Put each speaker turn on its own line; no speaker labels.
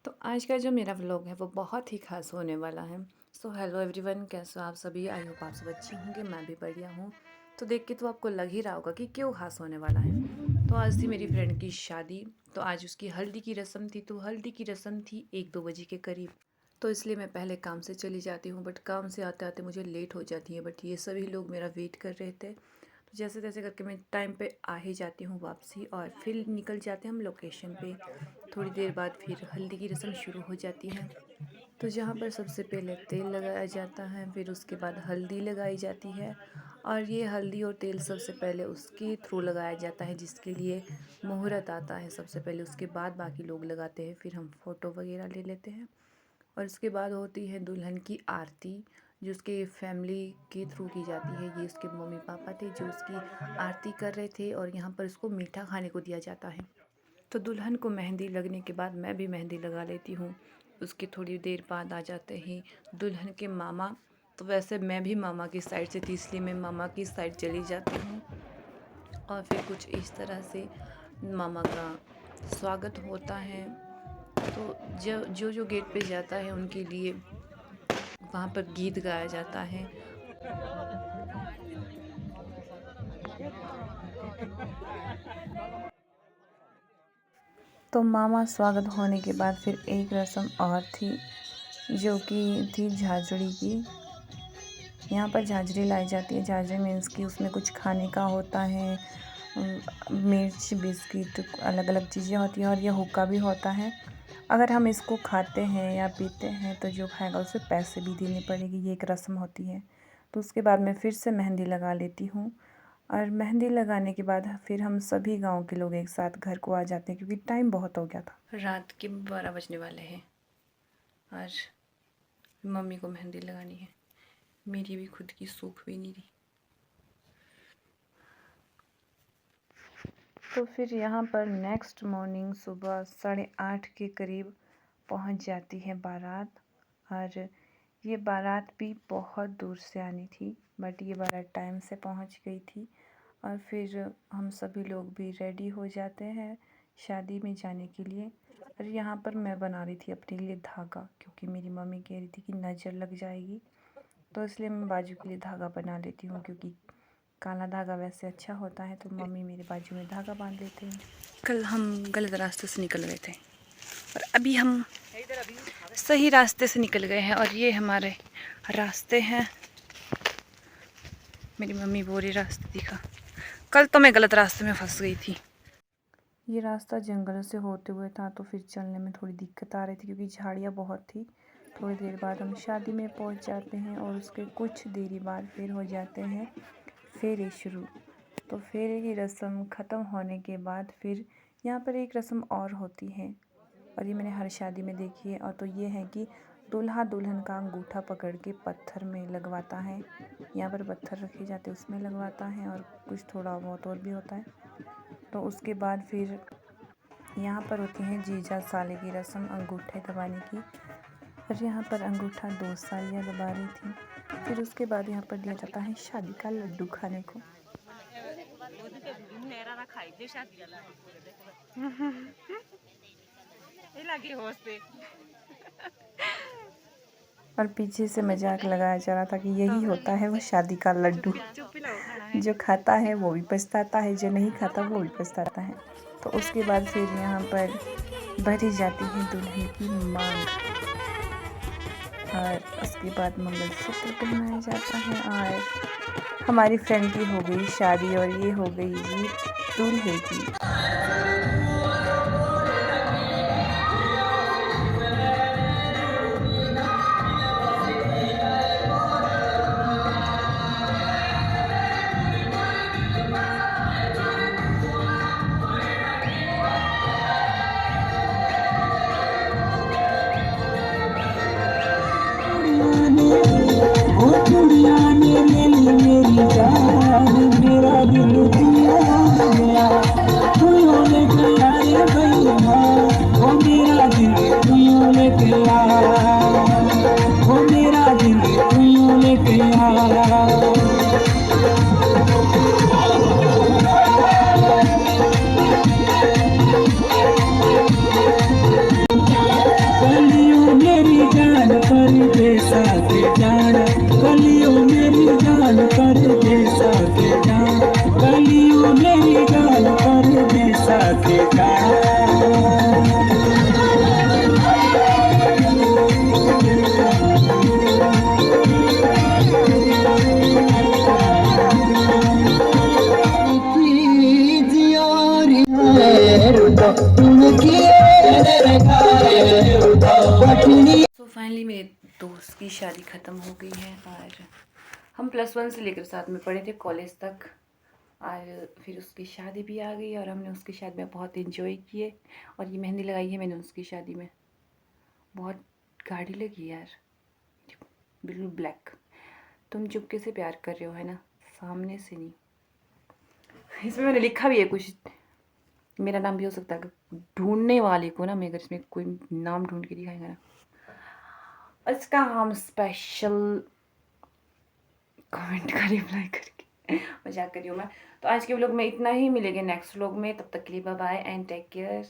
तो आज का जो मेरा व्लॉग है वो बहुत ही ख़ास होने वाला है। सो हेलो एवरीवन, कैसे हो आप सभी? आई होप आप सब अच्छे होंगे, मैं भी बढ़िया हूँ। तो देख के तो आपको लग ही रहा होगा कि क्यों ख़ास होने वाला है। तो आज थी मेरी फ्रेंड की शादी, तो आज उसकी हल्दी की रस्म थी। तो हल्दी की रस्म थी 1-2 बजे के करीब। तो इसलिए मैं पहले काम से चली जाती हूँ, बट काम से आते आते मुझे लेट हो जाती है। बट ये सभी लोग मेरा वेट कर रहे थे, तो जैसे तैसे करके मैं टाइम पे आ ही जाती हूँ वापसी, और फिर निकल जाते हैं हम लोकेशन पे। थोड़ी देर बाद फिर हल्दी की रस्म शुरू हो जाती है। तो जहाँ पर सबसे पहले तेल लगाया जाता है, फिर उसके बाद हल्दी लगाई जाती है। और ये हल्दी और तेल सबसे पहले उसके थ्रू लगाया जाता है जिसके लिए मुहूर्त आता है सबसे पहले, उसके बाद बाकी लोग लगाते हैं। फिर हम फ़ोटो वगैरह ले लेते हैं, और उसके बाद होती है दुल्हन की आरती, जो उसके फैमिली के थ्रू की जाती है। ये उसके मम्मी पापा थे जो उसकी आरती कर रहे थे, और यहाँ पर उसको मीठा खाने को दिया जाता है। तो दुल्हन को मेहंदी लगने के बाद मैं भी मेहंदी लगा लेती हूँ। उसके थोड़ी देर बाद आ जाते हैं दुल्हन के मामा। तो वैसे मैं भी मामा की साइड से थी, इसलिए मैं मामा की साइड चली जाती हूँ। और फिर कुछ इस तरह से मामा का स्वागत होता है। तो जो जो गेट पे जाता है उनके लिए वहाँ पर गीत गाया जाता है। तो मामा स्वागत होने के बाद फिर एक रस्म और थी, जो कि थी झांझड़ी की। यहाँ पर झांझरी लाई जाती है। झांझरी मीन्स कि उसमें कुछ खाने का होता है, मिर्च, बिस्किट, अलग अलग चीज़ें होती हैं, और यह हुक्का भी होता है। अगर हम इसको खाते हैं या पीते हैं तो जो खाएगा उसे पैसे भी देने पड़ेगी। ये एक रस्म होती है। तो उसके बाद मैं फिर से मेहंदी लगा लेती हूँ, और मेहंदी लगाने के बाद फिर हम सभी गांव के लोग एक साथ घर को आ जाते हैं, क्योंकि टाइम बहुत हो गया था। रात के 12 बजने वाले हैं। आज मम्मी को मेहंदी लगानी है, मेरी भी खुद की सूख भी नहीं रही। तो फिर यहाँ पर नेक्स्ट मॉर्निंग सुबह 8:30 के करीब पहुँच जाती है बारात। और ये बारात भी बहुत दूर से आनी थी, बट ये बारात टाइम से पहुँच गई थी। और फिर हम सभी लोग भी रेडी हो जाते हैं शादी में जाने के लिए। और यहाँ पर मैं बना रही थी अपने लिए धागा, क्योंकि मेरी मम्मी कह रही थी कि नज़र लग जाएगी। तो इसलिए मैं बाजू के लिए धागा बना लेती हूँ, क्योंकि काला धागा वैसे अच्छा होता है। तो मम्मी मेरे बाजू में धागा बांध लेते हैं। कल हम गलत रास्ते से निकल गए थे, और अभी हम सही रास्ते से निकल गए हैं, और ये हमारे रास्ते हैं। मेरी मम्मी बोरी रास्ते दिखा, कल तो मैं गलत रास्ते में फंस गई थी। ये रास्ता जंगल से होते हुए था, तो फिर चलने में थोड़ी दिक्कत आ रही थी, क्योंकि झाड़ियाँ बहुत थी। थोड़ी देर बाद हम शादी में पहुंच जाते हैं, और उसके कुछ देरी बाद फिर हो जाते हैं फेरे शुरू। तो फेरे की रस्म ख़त्म होने के बाद फिर यहाँ पर एक रस्म और होती है, और ये मैंने हर शादी में देखी है। और तो ये है कि दूल्हा दुल्हन का अंगूठा पकड़ के पत्थर में लगवाता है। यहाँ पर पत्थर रखे जाते हैं, उसमें लगवाता है, और कुछ थोड़ा बहुत और भी होता है। तो उसके बाद फिर यहाँ पर होती है जीजा साले की रस्म, अंगूठे दबाने की। और यहाँ पर अंगूठा 2 सालियाँ दबा रही थी। फिर उसके बाद यहाँ पर दिया जाता है शादी का लड्डू खाने को। और पीछे से मजाक लगाया जा रहा था कि यही होता है वो शादी का लड्डू, जो खाता है वो भी पछताता है, जो नहीं खाता वो भी पछताता है। तो उसके बाद फिर यहाँ पर भरी जाती है दुल्हन की मांग, और उसके बाद मंगलसूत्र पहनाया जाता है। और हमारी फ्रेंड की हो गई शादी, और ये हो गई जी दूल्हे की।
दुनिया ने मेरी जान, मेरा दिल दिया गया, तू होने गया। के जान गलियों मेरी जान परदेसा के जान गलियों मेरी जान परदेसा के जान
सो फाइनली मेरे दोस्त की शादी ख़त्म हो गई है और हम +1 से लेकर साथ में पढ़े थे कॉलेज तक और फिर उसकी शादी भी आ गई और हमने उसकी शादी में बहुत इन्जॉय किए। और ये मेहंदी लगाई है मैंने उसकी शादी में, बहुत गाढ़ी लगी यार, बिल्कुल ब्लैक। तुम चुपके से प्यार कर रहे हो है ना, सामने से नहीं। इसमें मैंने लिखा भी है कुछ, मेरा नाम भी हो सकता है। ढूंढने वाले को ना, मैं अगर इसमें कोई नाम ढूंढ के दिखाएगा ना, इसका हम स्पेशल कमेंट का रिप्लाई करके मजाक कर रही हूँ मैं। तो आज के व्लॉग में इतना ही, मिलेंगे नेक्स्ट व्लॉग में, तब तक के लिए bye bye and take care.